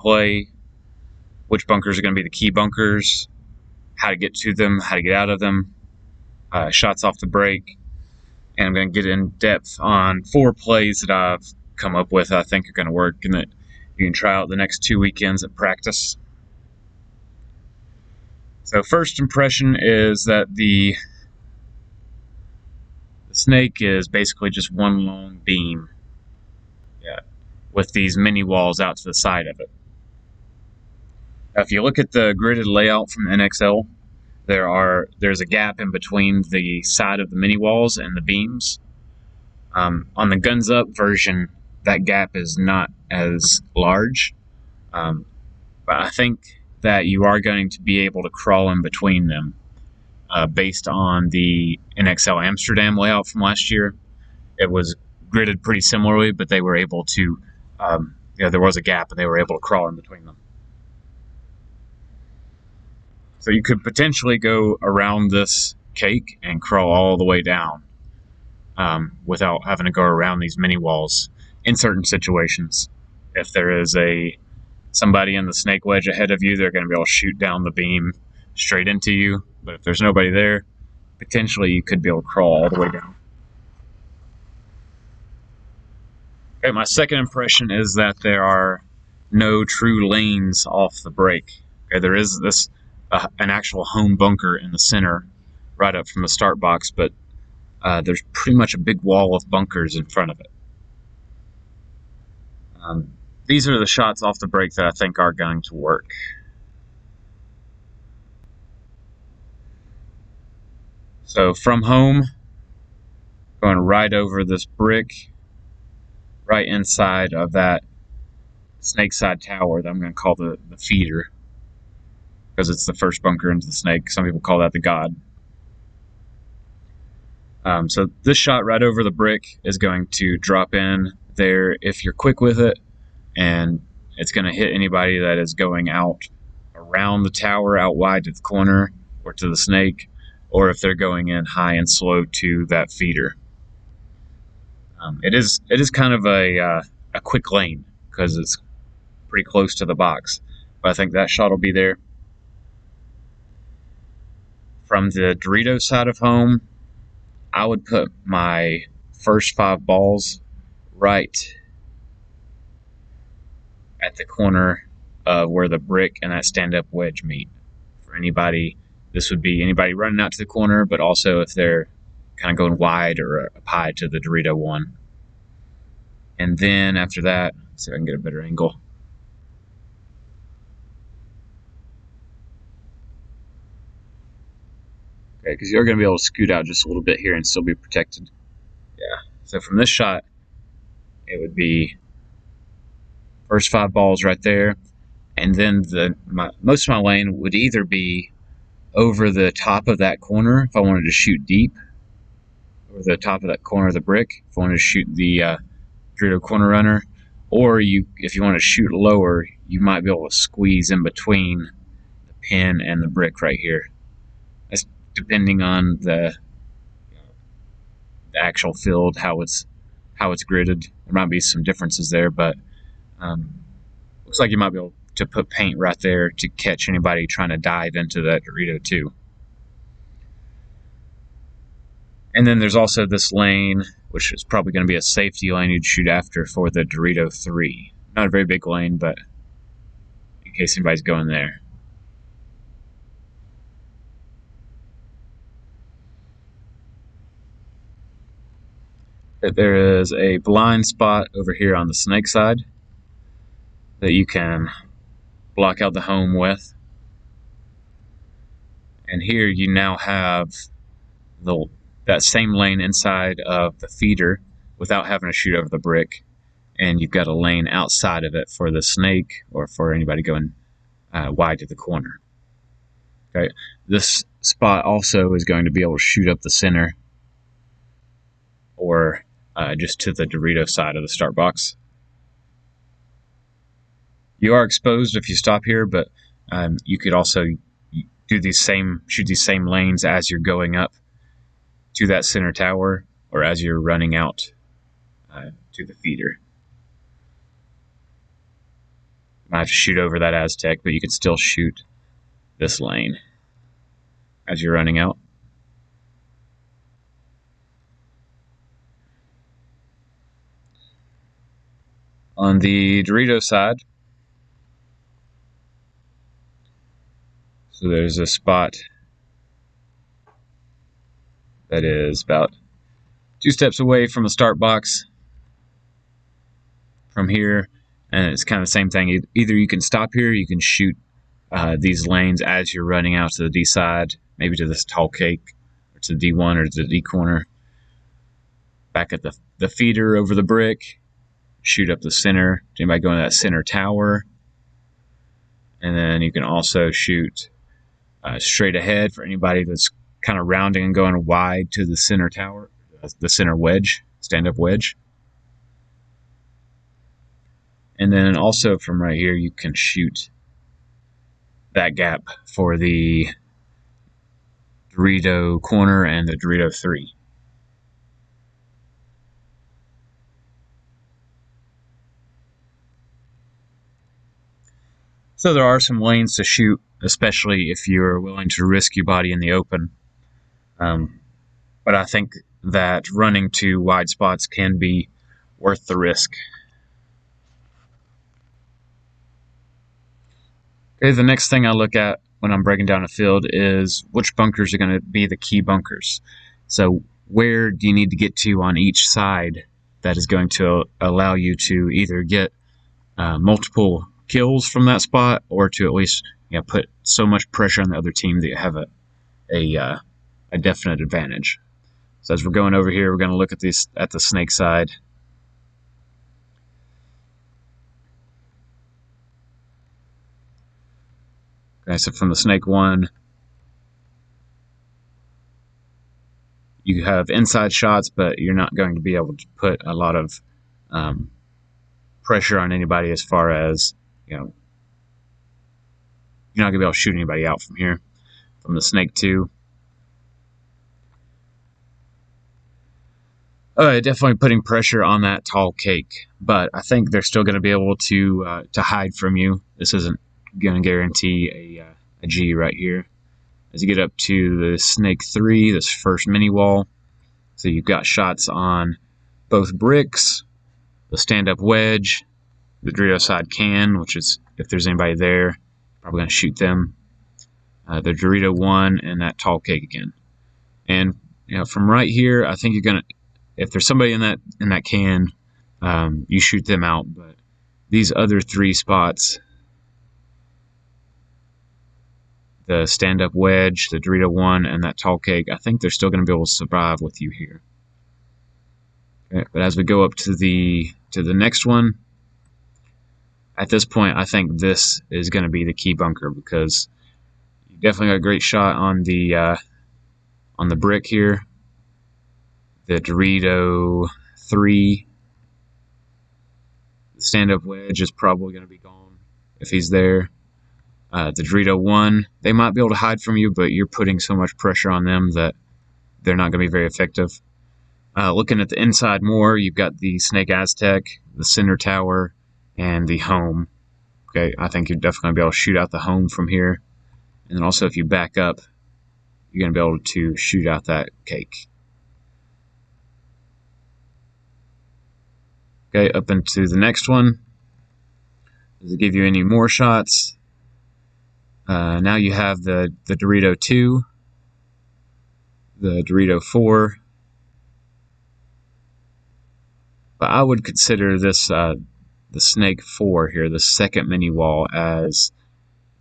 play, which bunkers are going to be the key bunkers, how to get to them, how to get out of them, shots off the break, and I'm going to get in depth on 4 plays that I've come up with I think are going to work and that you can try out the next 2 weekends at practice. So first impression is that the snake is basically just one long beam, with these mini walls out to the side of it. Now, if you look at the gridded layout from NXL, there's a gap in between the side of the mini walls and the beams. On the Guns Up version, that gap is not as large, but I think that you are going to be able to crawl in between them based on the NXL Amsterdam layout from last year. It was gridded pretty similarly, but they were able to, there was a gap and they were able to crawl in between them. So you could potentially go around this cake and crawl all the way down without having to go around these mini walls in certain situations. If there is somebody in the snake wedge ahead of you, they're going to be able to shoot down the beam straight into you. But if there's nobody there, potentially you could be able to crawl all the way down. Okay, my second impression is that there are no true lanes off the break. Okay, there is an actual home bunker in the center right up from the start box, but there's pretty much a big wall of bunkers in front of it. These are the shots off the break that I think are going to work. So from home, going right over this brick, right inside of that snake side tower that I'm going to call the feeder, because it's the first bunker into the snake. Some people call that the god. So this shot right over the brick is going to drop in there if you're quick with it, and it's going to hit anybody that is going out around the tower, out wide to the corner or to the snake, or if they're going in high and slow to that feeder. It is kind of a quick lane because it's pretty close to the box, but I think that shot will be there. From the Dorito side of home, I would put my first 5 balls right at the corner of where the brick and that stand-up wedge meet. For anybody, this would be anybody running out to the corner, but also if they're kind of going wide or up high to the Dorito one. And then after that, let's see if I can get a better angle. Okay, because you're going to be able to scoot out just a little bit here and still be protected. Yeah, so from this shot, it would be first 5 balls right there, and then most of my lane would either be over the top of that corner if I wanted to shoot deep, over the top of that corner of the brick if I wanted to shoot the Dorito corner runner, or if you want to shoot lower, you might be able to squeeze in between the pin and the brick right here. That's depending on the actual field, how it's gridded. There might be some differences there, but looks like you might be able to put paint right there to catch anybody trying to dive into that Dorito too. And then there's also this lane, which is probably going to be a safety lane you'd shoot after for the Dorito 3. Not a very big lane, but in case anybody's going there. There is a blind spot over here on the snake side that you can block out the home with. And here you now have that same lane inside of the feeder without having to shoot over the brick. And you've got a lane outside of it for the snake or for anybody going wide to the corner. Okay, this spot also is going to be able to shoot up the center or just to the Dorito side of the start box. You are exposed if you stop here, but you could also shoot these same lanes as you're going up to that center tower or as you're running out to the feeder. I have to shoot over that Aztec, but you can still shoot this lane as you're running out. On the Dorito side, so there's a spot that is about 2 steps away from the start box from here, and it's kind of the same thing. Either you can stop here, you can shoot these lanes as you're running out to the D side, maybe to this tall cake, or to the D1 or to the D corner. Back at the feeder over the brick, shoot up the center. Anybody going to that center tower? And then you can also shoot straight ahead for anybody that's kind of rounding and going wide to the center tower, the center wedge, stand-up wedge. And then also from right here, you can shoot that gap for the Dorito corner and the Dorito 3. So there are some lanes to shoot, especially if you're willing to risk your body in the open. But I think that running to wide spots can be worth the risk. Okay, the next thing I look at when I'm breaking down a field is which bunkers are going to be the key bunkers. So where do you need to get to on each side that is going to allow you to either get multiple kills from that spot, or to at least put so much pressure on the other team that you have a definite advantage. So as we're going over here, we're going to look at the snake side. Okay, so from the snake one, you have inside shots, but you're not going to be able to put a lot of pressure on anybody as far as, you're not going to be able to shoot anybody out from here. From the snake 2, definitely putting pressure on that tall cake, but I think they're still going to be able to hide from you. This isn't going to guarantee a G right here. As you get up to the snake 3, this first mini wall, so you've got shots on both bricks, the stand-up wedge, the Dorito side can, which is, if there's anybody there, probably going to shoot them, the Dorito 1, and that tall cake again. And from right here, I think you're going to, if there's somebody in that can, you shoot them out. But these other 3 spots, the stand-up wedge, the Dorito 1, and that tall cake, I think they're still going to be able to survive with you here. Okay, but as we go up to the next one, at this point, I think this is going to be the key bunker, because you definitely got a great shot on the brick here. The Dorito 3, the stand-up wedge is probably going to be gone if he's there. The Dorito 1, they might be able to hide from you, but you're putting so much pressure on them that they're not going to be very effective. Looking at the inside more, you've got the Snake Aztec, the center tower, and the home. Okay, I think you're definitely going to be able to shoot out the home from here. And then also, if you back up, you're going to be able to shoot out that cake. Okay, up into the next one. Does it give you any more shots? Now you have the Dorito 2, the Dorito 4. But I would consider this the Snake 4 here, the second mini wall, as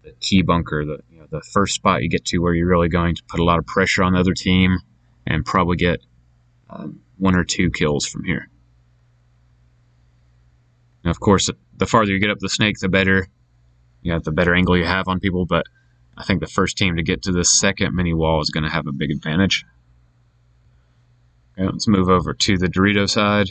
the key bunker, the first spot you get to where you're really going to put a lot of pressure on the other team and probably get 1 or 2 kills from here. Now, of course, the farther you get up the snake, the better. The better angle you have on people, but I think the first team to get to the second mini wall is going to have a big advantage. Okay, let's move over to the Dorito side.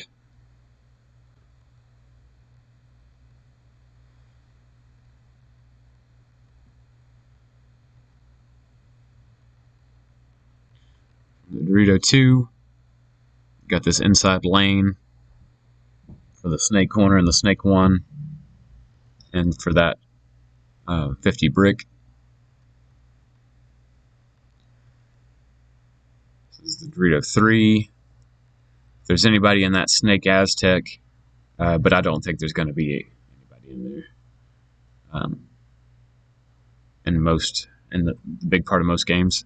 The Dorito 2, got this inside lane for the snake corner and the snake 1. and for that 50 brick. This is the Dorito 3. If there's anybody in that Snake Aztec, but I don't think there's going to be anybody in there. In the big part of most games,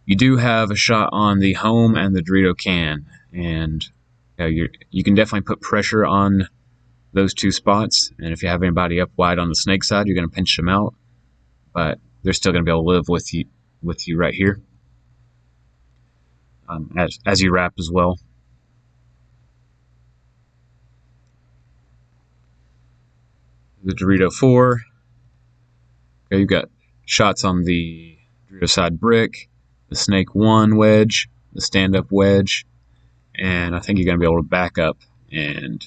you do have a shot on the home and the Dorito can, and you can definitely put pressure on those two spots. And if you have anybody up wide on the Snake side, you're going to pinch them out, but they're still going to be able to live with you right here, as you wrap as well. The Dorito 4. Okay, you've got shots on the Dorito side brick, the Snake 1 wedge, the stand-up wedge, and I think you're going to be able to back up. And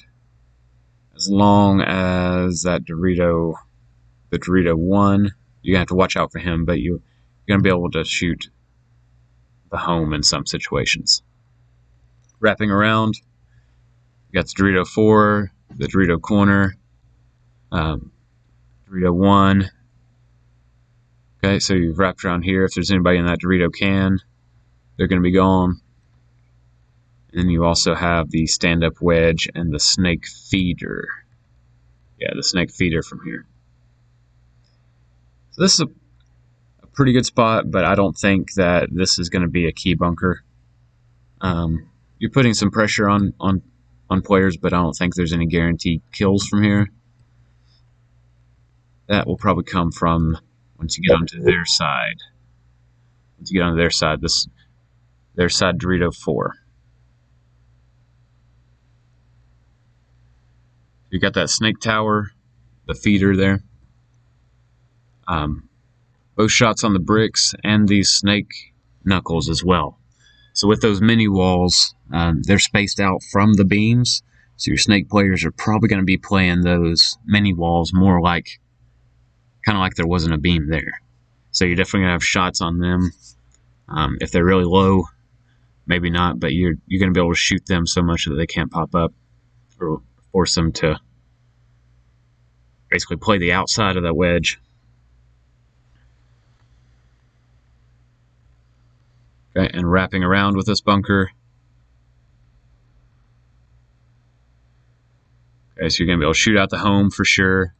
as long as that Dorito, the Dorito 1, you're going to have to watch out for him, but you're going to be able to shoot the home in some situations. Wrapping around, you got the Dorito 4, the Dorito corner, Dorito 1. Okay, so you've wrapped around here. If there's anybody in that Dorito can, they're going to be gone. And then you also have the stand-up wedge and the Snake feeder. Yeah, the Snake feeder from here. So this is a pretty good spot, but I don't think that this is going to be a key bunker. You're putting some pressure on players, but I don't think there's any guaranteed kills from here. That will probably come from once you get onto their side. Once you get onto their side, their side Dorito 4. You got that Snake tower, the feeder there. Both shots on the bricks and these Snake knuckles as well. So with those mini walls, they're spaced out from the beams. So your Snake players are probably going to be playing those mini walls more like, kind of like there wasn't a beam there. So you're definitely going to have shots on them. If they're really low, maybe not, but you're going to be able to shoot them so much that they can't pop up, or force them to basically play the outside of that wedge. Okay, and wrapping around with this bunker. Okay, so you're going to be able to shoot out the home for sure,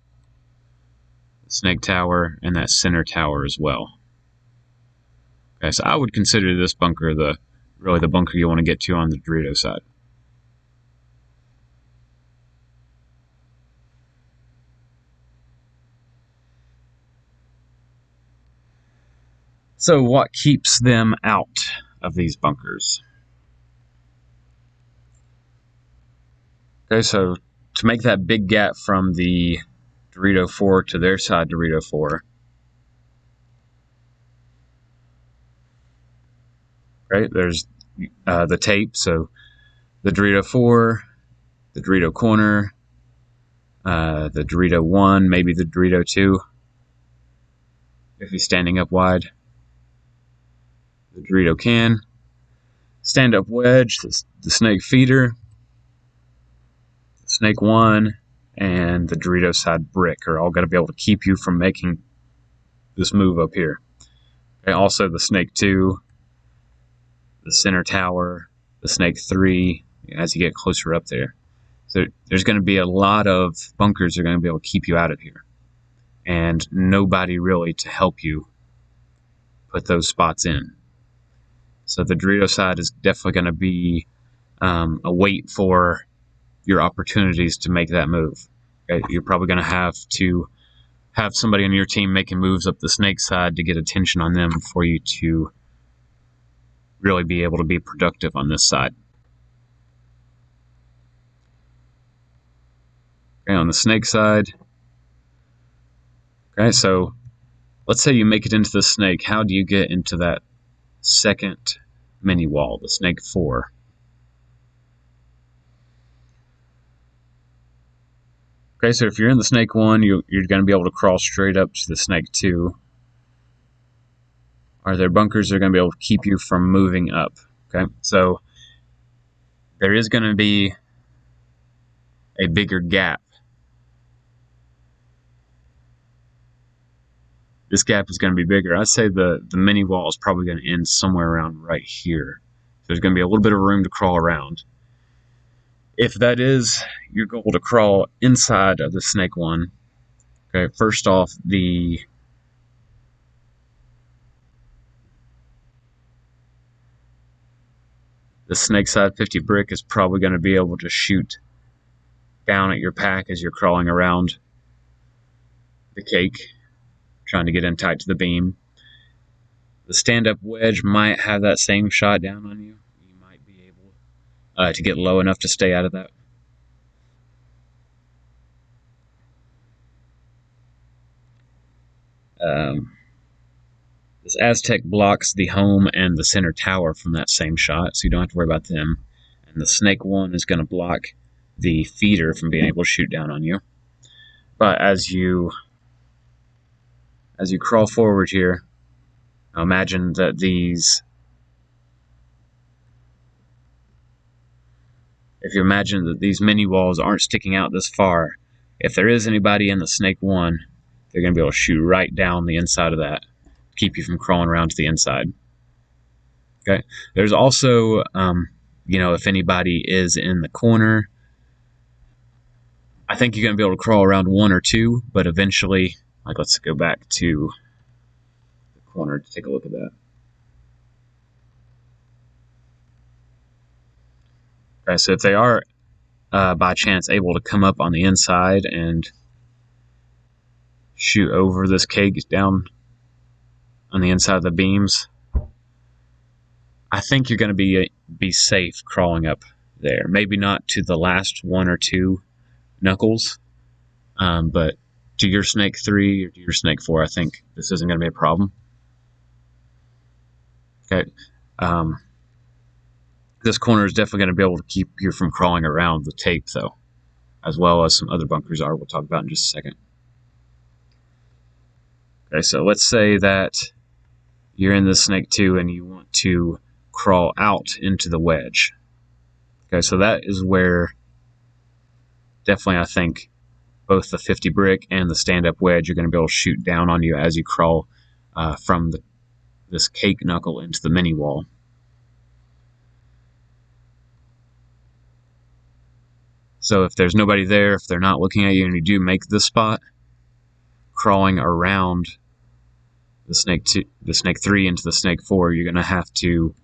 the Snake tower, and that center tower as well. Okay, so I would consider this bunker really the bunker you want to get to on the Dorito side. So what keeps them out of these bunkers? Okay, so to make that big gap from the Dorito 4 to their side Dorito 4, right, there's the tape, so the Dorito 4, the Dorito corner, the Dorito 1, maybe the Dorito 2, if he's standing up wide, the Dorito can, stand-up wedge, the Snake feeder, the Snake 1, and the Dorito side brick are all going to be able to keep you from making this move up here. Okay, also the Snake 2, the center tower, the Snake 3, as you get closer up there. So there's going to be a lot of bunkers that are going to be able to keep you out of here, and nobody really to help you put those spots in. So the Dorito side is definitely going to be a wait for your opportunities to make that move. Okay? You're probably going to have somebody on your team making moves up the Snake side to get attention on them for you to really be able to be productive on this side. Okay, on the Snake side, okay, so let's say you make it into the Snake. How do you get into that second mini wall, the Snake 4? Okay, so if you're in the Snake 1, you're going to be able to crawl straight up to the Snake 2. Or their bunkers are going to be able to keep you from moving up. Okay, so there is going to be a bigger gap this gap is going to be bigger. I'd say the mini wall is probably going to end somewhere around right here. So there's going to be a little bit of room to crawl around. If that is your goal, to crawl inside of the snake one, okay, first off, the snake side 50 brick is probably going to be able to shoot down at your pack as you're crawling around the cake, trying to get in tight to the beam. The stand-up wedge might have that same shot down on you. You might be able to get low enough to stay out of that. This Aztec blocks the home and the center tower from that same shot, so you don't have to worry about them. And the snake one is going to block the feeder from being able to shoot down on you. But as you crawl forward here, imagine that if you imagine that these mini walls aren't sticking out this far, if there is anybody in the snake one, they're going to be able to shoot right down the inside of that, keep you from crawling around to the inside. Okay. There's also, if anybody is in the corner, I think you're going to be able to crawl around one or two, but eventually, let's go back to the corner to take a look at that. Okay, so if they are, by chance, able to come up on the inside and shoot over this cake down on the inside of the beams, I think you're going to be safe crawling up there. Maybe not to the last one or two knuckles, but to your snake 3 or to your snake 4, I think this isn't going to be a problem. Okay. This corner is definitely going to be able to keep you from crawling around the tape, though, as well as some other bunkers are. We'll talk about in just a second. Okay, so let's say that you're in the snake 2 and you want to crawl out into the wedge. Okay, so that is where definitely I think both the 50 brick and the stand-up wedge are going to be able to shoot down on you as you crawl from this cake knuckle into the mini wall. So if there's nobody there, if they're not looking at you and you do make this spot, crawling around the snake 3 into the snake 4, you're going to have to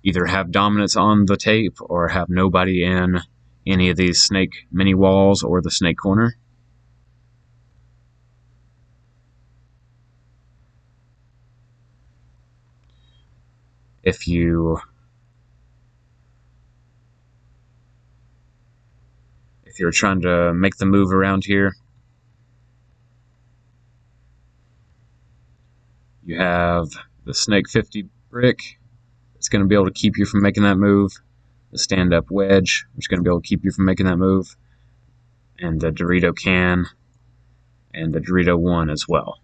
either have dominance on the tape or have nobody in any of these snake mini walls or the snake corner. If you're trying to make the move around here, you have the snake 50 brick. It's going to be able to keep you from making that move. The stand-up wedge, which is going to be able to keep you from making that move. And the Dorito can and the Dorito 1 as well.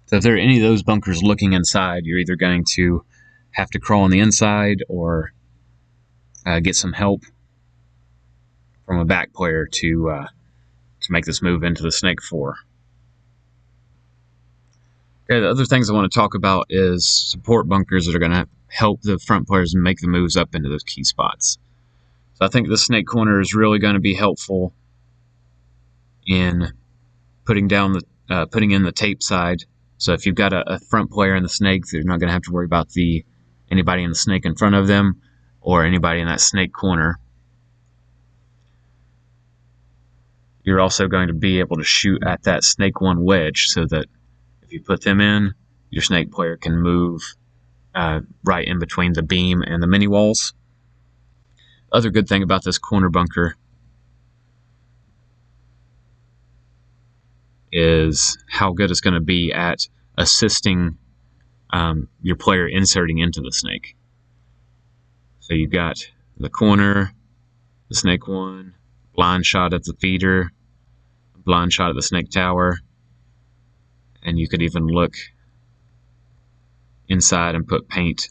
So if there are any of those bunkers looking inside, you're either going to have to crawl on the inside or get some help from a back player to make this move into the snake 4. Okay, the other things I want to talk about is support bunkers that are going to help the front players make the moves up into those key spots. So I think the snake corner is really going to be helpful in putting in the tape side. So if you've got a front player in the snake, they're not going to have to worry about anybody in the snake in front of them or anybody in that snake corner. You're also going to be able to shoot at that snake 1 wedge so that if you put them in, your snake player can move right in between the beam and the mini walls. Other good thing about this corner bunker is how good it's going to be at assisting your player inserting into the snake. So you've got the corner, the snake 1, blind shot at the feeder, blind shot at the snake tower, and you could even look inside and put paint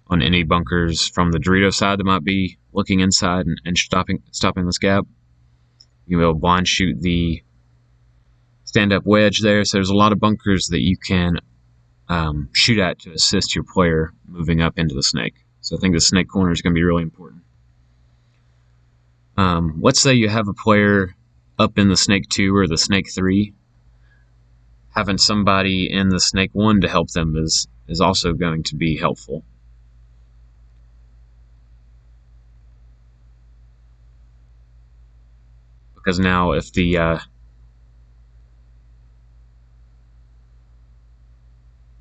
on any bunkers from the Dorito side that might be looking inside and stopping this gap. You'll be able to blind shoot the stand-up wedge there. So there's a lot of bunkers that you can shoot at to assist your player moving up into the snake. So I think the snake corner is going to be really important. Let's say you have a player up in the snake 2 or the snake 3. Having somebody in the snake 1 to help them is also going to be helpful. Because now if the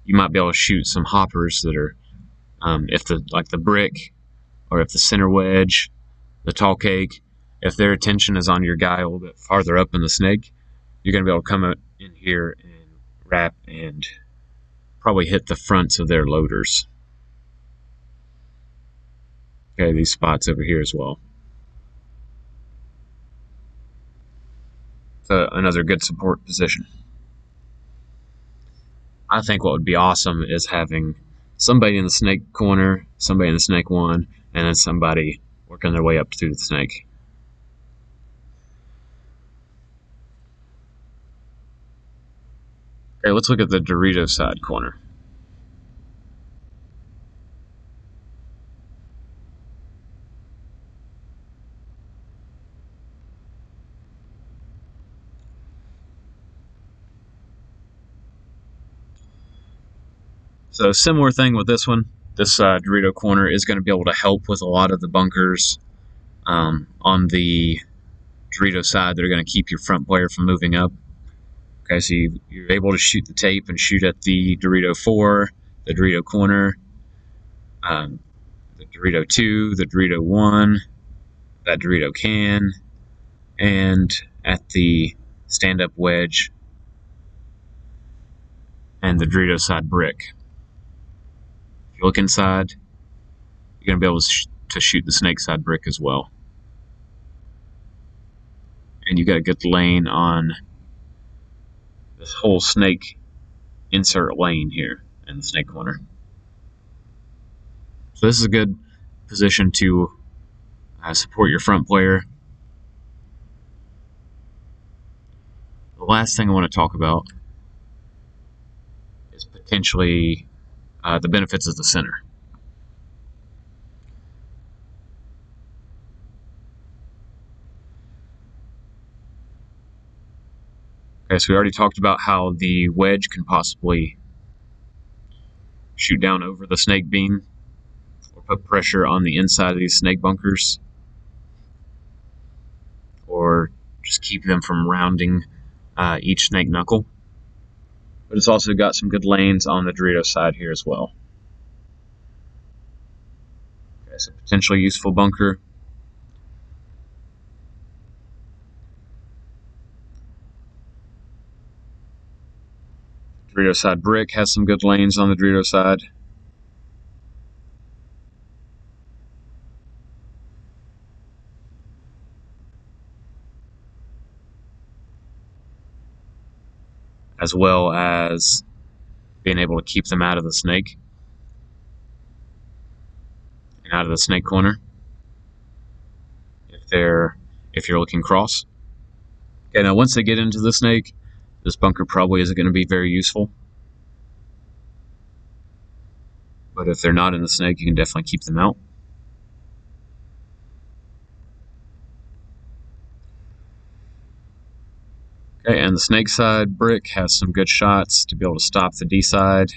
you might be able to shoot some hoppers that are if the brick, or if the center wedge, the tall cake, if their attention is on your guy a little bit farther up in the snake, you're going to be able to come in here and wrap and probably hit the fronts of their loaders. Okay, these spots over here as well. So another good support position. I think what would be awesome is having somebody in the snake corner, somebody in the snake 1, and then somebody working their way up through the snake. Okay, let's look at the Dorito side corner. So similar thing with this one. This Dorito corner is going to be able to help with a lot of the bunkers on the Dorito side that are going to keep your front player from moving up. Okay, so you're able to shoot the tape and shoot at the Dorito 4, the Dorito corner, the Dorito 2, the Dorito 1, that Dorito can, and at the stand-up wedge and the Dorito side brick. If you look inside, you're going to be able to shoot the snake side brick as well. And you got a good lane on this whole snake insert lane here in the snake corner. So this is a good position to support your front player. The last thing I want to talk about is potentially the benefits of the center. Okay, so we already talked about how the wedge can possibly shoot down over the snake beam or put pressure on the inside of these snake bunkers, or just keep them from rounding each snake knuckle. But it's also got some good lanes on the Dorito side here as well. Okay, so potentially useful bunker. Dorito side brick has some good lanes on the Dorito side. As well as being able to keep them out of the snake and out of the snake corner if you're looking cross. Okay, now once they get into the snake, this bunker probably isn't going to be very useful. But if they're not in the snake, you can definitely keep them out. Okay, and the snake side brick has some good shots to be able to stop the D side.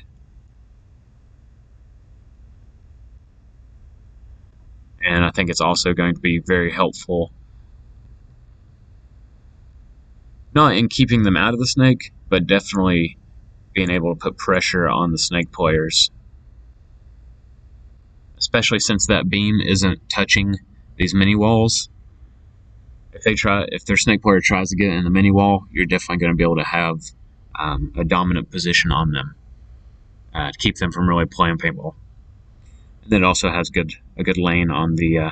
And I think it's also going to be very helpful, not in keeping them out of the snake, but definitely being able to put pressure on the snake players. Especially since that beam isn't touching these mini walls. If their snake player tries to get in the mini wall, you're definitely going to be able to have a dominant position on them to keep them from really playing paintball. And then it also has a good lane on the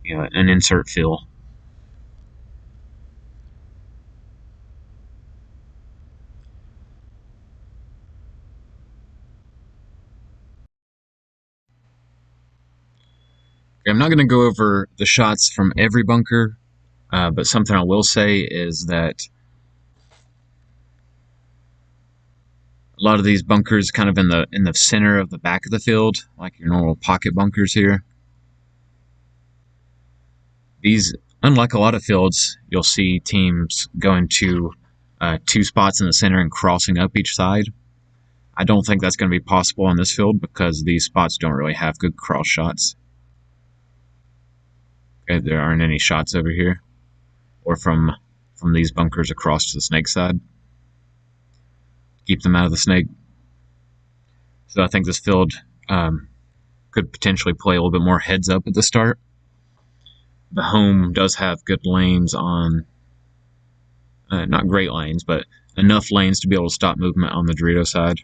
an insert fill. Okay, I'm not going to go over the shots from every bunker, but something I will say is that A lot of these bunkers kind of in the center of the back of the field, like your normal pocket bunkers here. These, unlike a lot of fields, you'll see teams going to 2 spots in the center and crossing up each side. I don't think that's going to be possible on this field because these spots don't really have good cross shots. Okay, there aren't any shots over here or from these bunkers across to the snake side. Keep them out of the snake. So I think this field could potentially play a little bit more heads up at the start. The home does have good lanes on, not great lanes, but enough lanes to be able to stop movement on the Dorito side.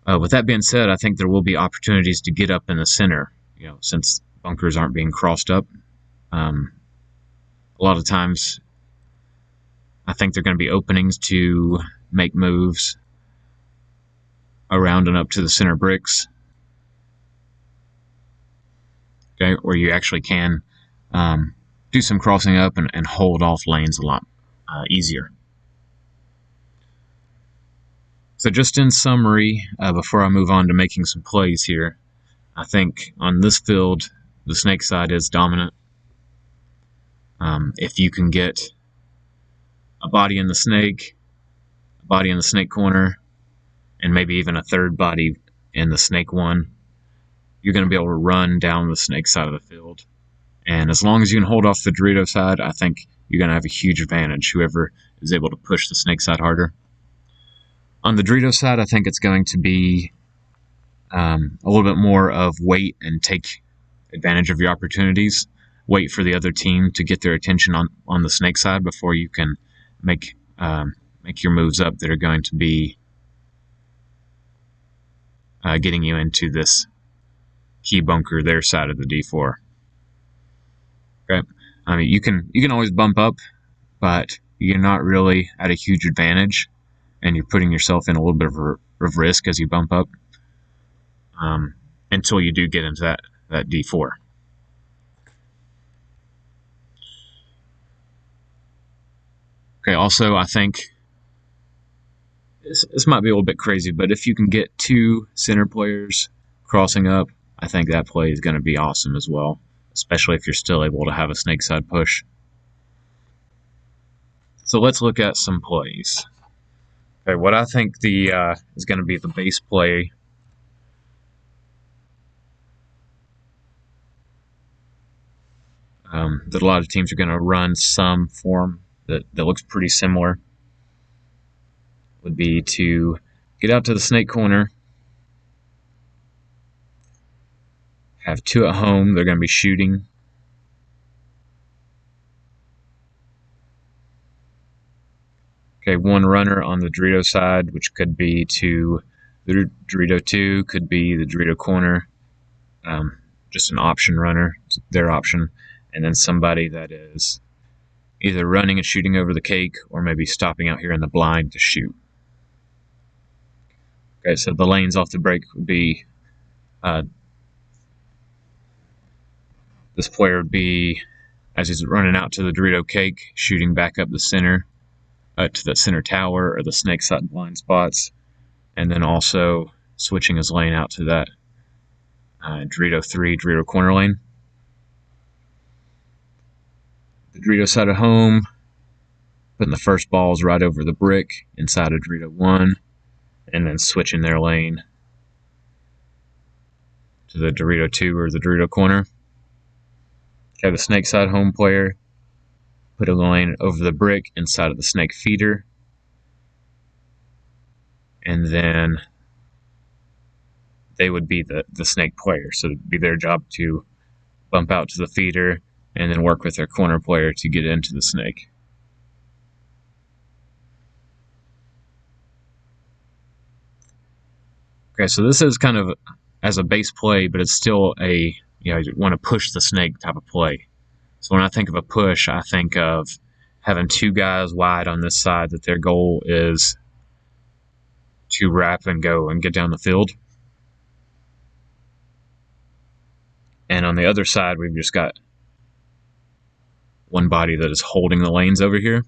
With that being said, I think there will be opportunities to get up in the center, since bunkers aren't being crossed up. A lot of times, I think there are going to be openings to make moves around and up to the center bricks. Okay, where you actually can do some crossing up and hold off lanes a lot easier. So just in summary, before I move on to making some plays here, I think on this field, the snake side is dominant. If you can get a body in the snake, a body in the snake corner, and maybe even a third body in the snake one, you're going to be able to run down the snake side of the field. And as long as you can hold off the Dorito side, I think you're going to have a huge advantage, whoever is able to push the snake side harder. On the Dorito side, I think it's going to be a little bit more of wait and take advantage of your opportunities. Wait for the other team to get their attention on the snake side before you can make your moves up that are going to be getting you into this key bunker, their side of the D4. Okay, I mean you can always bump up, but you're not really at a huge advantage, and you're putting yourself in a little bit of risk as you bump up until you do get into that D4. Okay, also I think this might be a little bit crazy, but if you can get 2 center players crossing up, I think that play is going to be awesome as well, especially if you're still able to have a snake side push. So let's look at some plays. Okay, what I think is going to be the base play that a lot of teams are going to run some form that looks pretty similar would be to get out to the snake corner, have 2 at home, they're going to be shooting. Okay, 1 runner on the Dorito side, which could be to the Dorito 2, could be the Dorito corner, just an option runner, their option, and then somebody that is either running and shooting over the cake or maybe stopping out here in the blind to shoot. Okay, so the lanes off the break would be this player would be, as he's running out to the Dorito cake, shooting back up the center to the center tower or the snake side blind spots, and then also switching his lane out to that Dorito 3 Dorito corner lane. The Dorito side of home, putting the first balls right over the brick inside of Dorito 1, and then switching their lane to the Dorito 2 or the Dorito corner. Okay, the snake side home player, put a lane over the brick inside of the snake feeder, and then they would be the snake player, so it'd be their job to bump out to the feeder and then work with their corner player to get into the snake. Okay, so this is kind of as a base play, but it's still a, you want to push the snake type of play. So when I think of a push, I think of having 2 guys wide on this side that their goal is to wrap and go and get down the field. And on the other side, we've just got 1 body that is holding the lanes over here.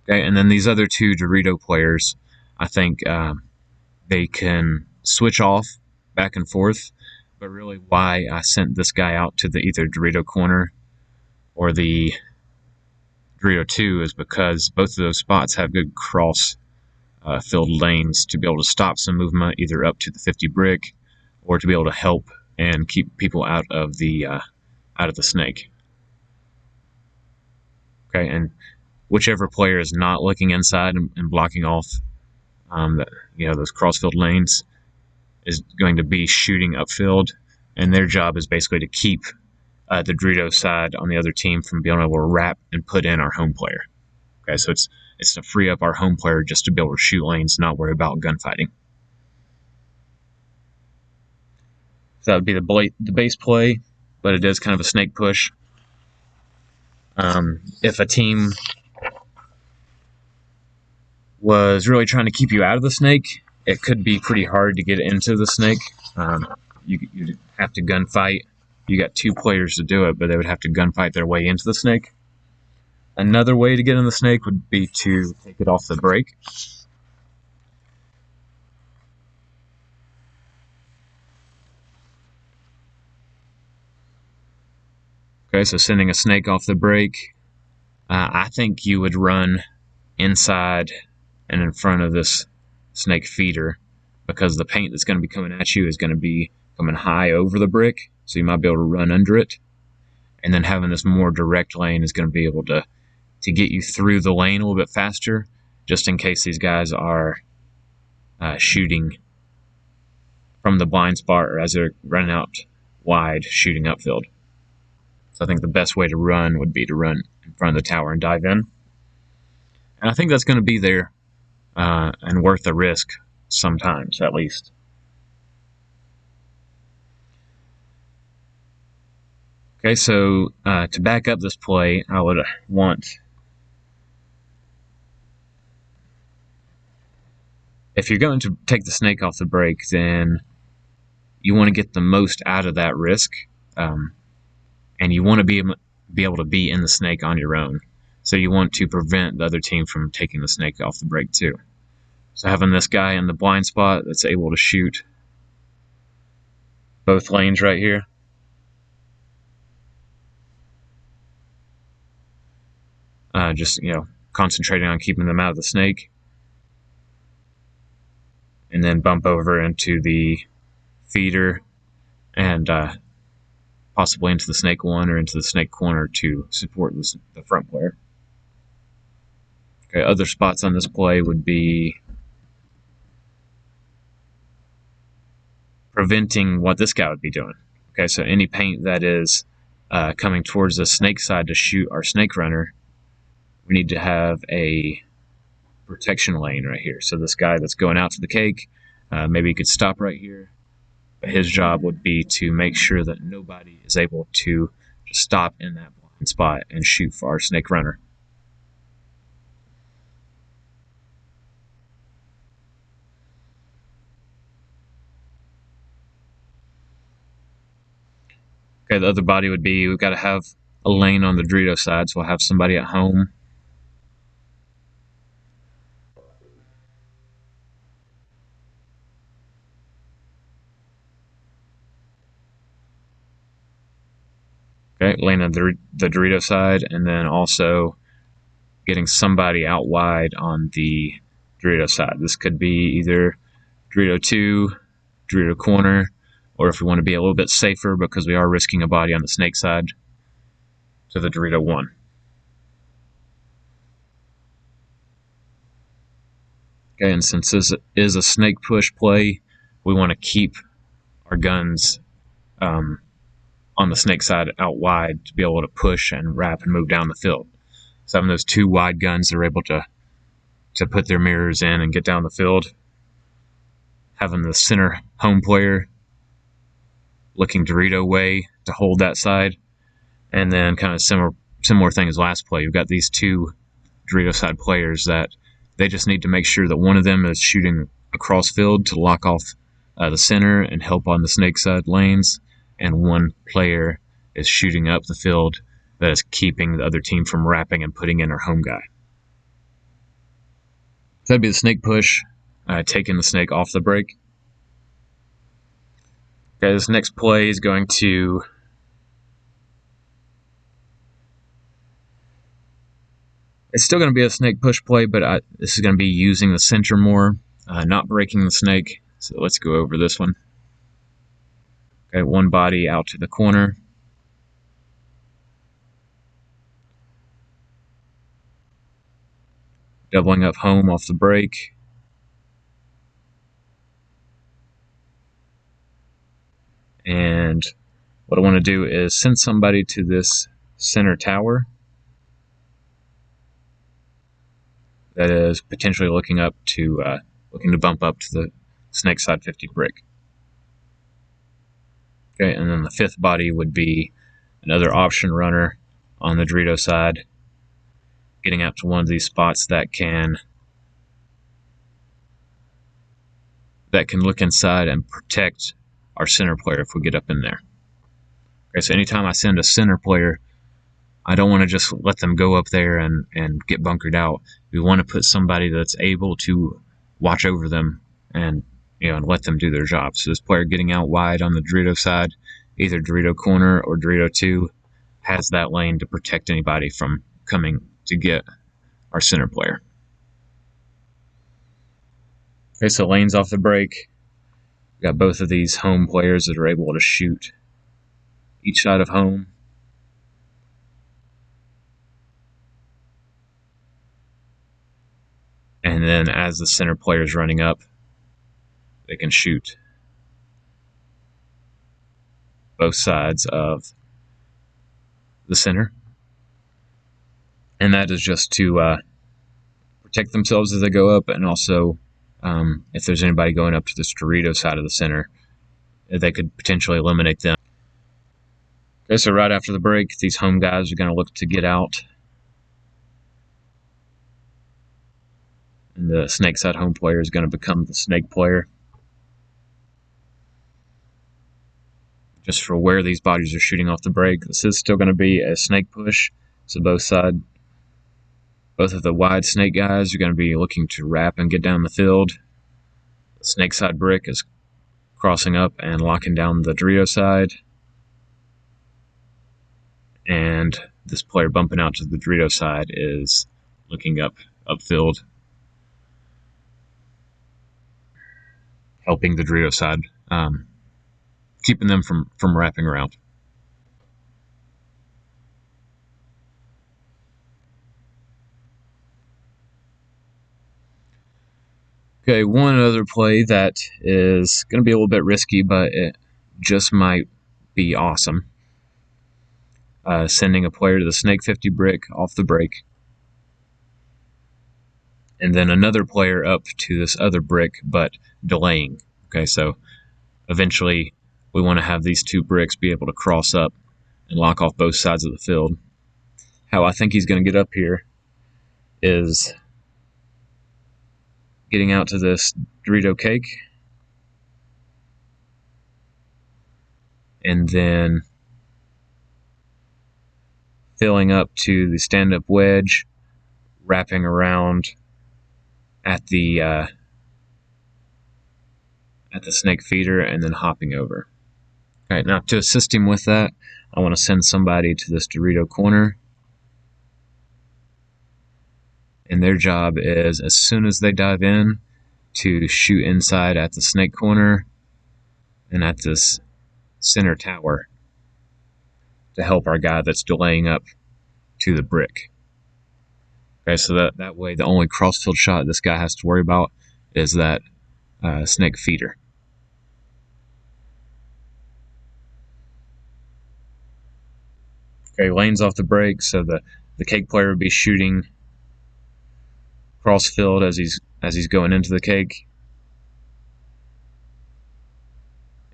Okay, and then these other two Dorito players, I think they can switch off back and forth. But really, why I sent this guy out to the either Dorito corner or the Dorito 2 is because both of those spots have good cross filled lanes to be able to stop some movement either up to the 50 brick or to be able to help and keep people out of the snake. Okay, and whichever player is not looking inside and blocking off those cross-filled lanes is going to be shooting upfield, and their job is basically to keep the Dorito side on the other team from being able to wrap and put in our home player. Okay, so it's to free up our home player just to be able to shoot lanes, not worry about gunfighting. So that would be the base play, but it is kind of a snake push. If a team was really trying to keep you out of the snake, it could be pretty hard to get into the snake. You'd have to gunfight. You got two players to do it, but they would have to gunfight their way into the snake. Another way to get in the snake would be to take it off the break. Okay, so sending a snake off the break, I think you would run inside and in front of this snake feeder because the paint that's going to be coming at you is going to be coming high over the brick, so you might be able to run under it. And then having this more direct lane is going to be able to get you through the lane a little bit faster, just in case these guys are shooting from the blind spot or as they're running out wide, shooting upfield. So I think the best way to run would be to run in front of the tower and dive in. And I think that's going to be there and worth the risk sometimes, at least. Okay, so to back up this play, I would want... If you're going to take the snake off the break, then you want to get the most out of that risk, and you want to be able to be in the snake on your own. So you want to prevent the other team from taking the snake off the break too. So having this guy in the blind spot that's able to shoot both lanes right here. Just concentrating on keeping them out of the snake. And then bump over into the feeder and possibly into the snake one or into the snake corner to support the front player. Okay, other spots on this play would be preventing what this guy would be doing. Okay, so any paint that is coming towards the snake side to shoot our snake runner, we need to have a protection lane right here. So this guy that's going out to the cake, maybe he could stop right here. But his job would be to make sure that nobody is able to just stop in that blind spot and shoot for our snake runner. Okay, the other body would be, we've got to have a lane on the Dorito side, so we'll have somebody at home. Okay, lane on the Dorito side, and then also getting somebody out wide on the Dorito side. This could be either Dorito 2, Dorito corner, or if we want to be a little bit safer because we are risking a body on the snake side, to the Dorito 1. Okay, and since this is a snake push play, we want to keep our guns on the snake side out wide to be able to push and wrap and move down the field. So having those two wide guns, they're able to put their mirrors in and get down the field. Having the center home player looking Dorito way to hold that side. And then kind of similar thing as last play. You've got these two Dorito side players that they just need to make sure that one of them is shooting across field to lock off the center and help on the snake side lanes, and one player is shooting up the field that is keeping the other team from wrapping and putting in our home guy. that'd be the snake push, taking the snake off the break. Okay, this next play is going to it's still going to be a snake push play, but this is going to be using the center more, not breaking the snake. So let's go over this one. Okay, one body out to the corner. Doubling up home off the break. And what I want to do is send somebody to this center tower that is potentially looking to bump up to the snake side 50 brick. Okay, and then the fifth body would be another option runner on the Dorito side, getting out to one of these spots that can look inside and protect our center player if we get up in there. Okay, so anytime I send a center player, I don't want to just let them go up there and get bunkered out. We want to put somebody that's able to watch over them and let them do their job. So this player getting out wide on the Dorito side, either Dorito corner or Dorito 2, has that lane to protect anybody from coming to get our center player. Okay, so lanes off the break. We've got both of these home players that are able to shoot each side of home. And then as the center player is running up, they can shoot both sides of the center. And that is just to protect themselves as they go up, and also if there's anybody going up to this Dorito side of the center, they could potentially eliminate them. Okay, so right after the break, these home guys are going to look to get out. And the snake side home player is going to become the snake player. Just for where these bodies are shooting off the break, this is still going to be a snake push. So both of the wide snake guys are going to be looking to wrap and get down the field. The snake side brick is crossing up and locking down the Dorito side. And this player bumping out to the Dorito side is looking upfield, helping the Dorito side, keeping them from wrapping around. Okay, one other play that is going to be a little bit risky, but it just might be awesome. Sending a player to the snake 50 brick off the break, and then another player up to this other brick, but delaying. Okay, so eventually we want to have these two bricks be able to cross up and lock off both sides of the field. How I think he's going to get up here is getting out to this Dorito cake, and then filling up to the stand-up wedge, wrapping around at the snake feeder, and then hopping over. All right, now to assist him with that, I want to send somebody to this Dorito corner. And their job is, as soon as they dive in, to shoot inside at the snake corner and at this center tower to help our guy that's delaying up to the brick. Okay, so that way the only crossfield shot this guy has to worry about is that snake feeder. Okay, lanes off the break, so the cake player would be shooting crossfield as he's going into the cake.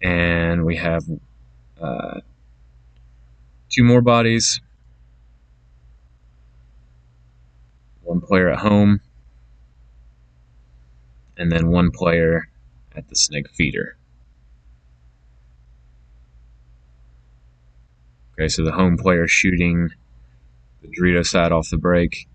And we have two more bodies. One player at home, and then one player at the snake feeder. Okay, so the home player shooting the Dorito side off the break.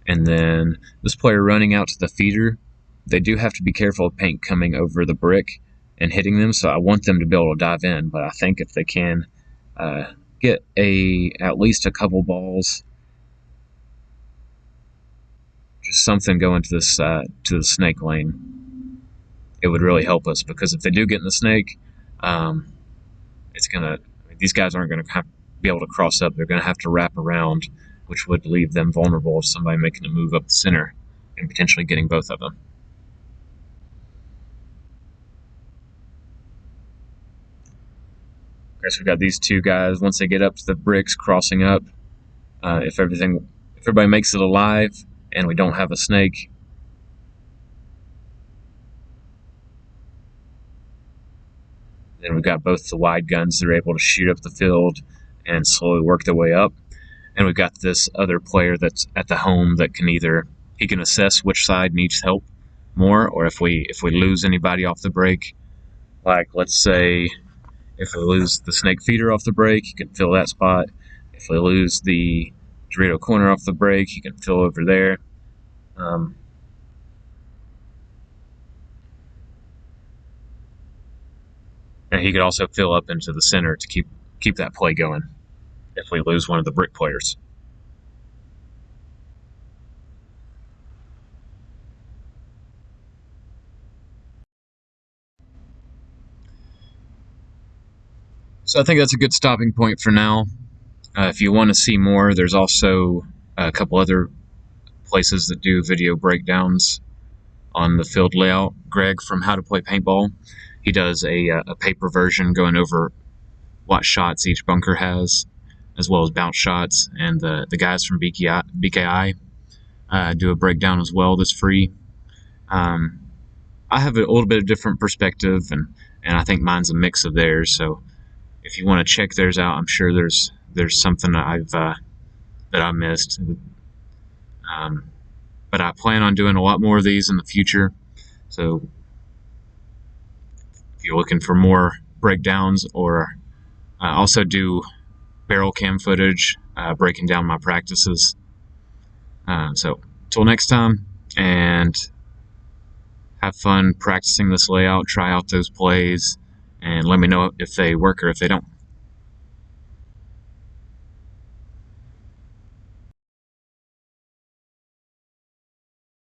And then this player running out to the feeder, they do have to be careful of paint coming over the brick and hitting them, so I want them to be able to dive in, but I think if they can get at least a couple balls, just something going to this to the snake lane, it would really help us, because if they do get in the snake, it's gonna these guys aren't gonna be able to cross up. They're gonna have to wrap around, which would leave them vulnerable to somebody making a move up the center and potentially getting both of them. Okay, so we've got these two guys. Once they get up to the bricks, crossing up. If everybody makes it alive, and we don't have a snake, then we've got both the wide guns that are able to shoot up the field and slowly work their way up. And we've got this other player that's at the home that he can assess which side needs help more, or if we lose anybody off the break, like let's say if we lose the snake feeder off the break, he can fill that spot. If we lose the Dorito corner off the break, he can fill over there. And he could also fill up into the center to keep that play going if we lose one of the brick players. So I think that's a good stopping point for now. If you want to see more, there's also a couple other places that do video breakdowns on the field layout. Greg from How to Play Paintball, he does a paper version going over what shots each bunker has, as well as bounce shots. And the guys from BKI do a breakdown as well that's free. I have a little bit of different perspective, and I think mine's a mix of theirs. So if you want to check theirs out, I'm sure there's something that I missed. But I plan on doing a lot more of these in the future. So if you're looking for more breakdowns, or also do barrel cam footage, breaking down my practices. So until next time, and have fun practicing this layout, try out those plays, and let me know if they work or if they don't.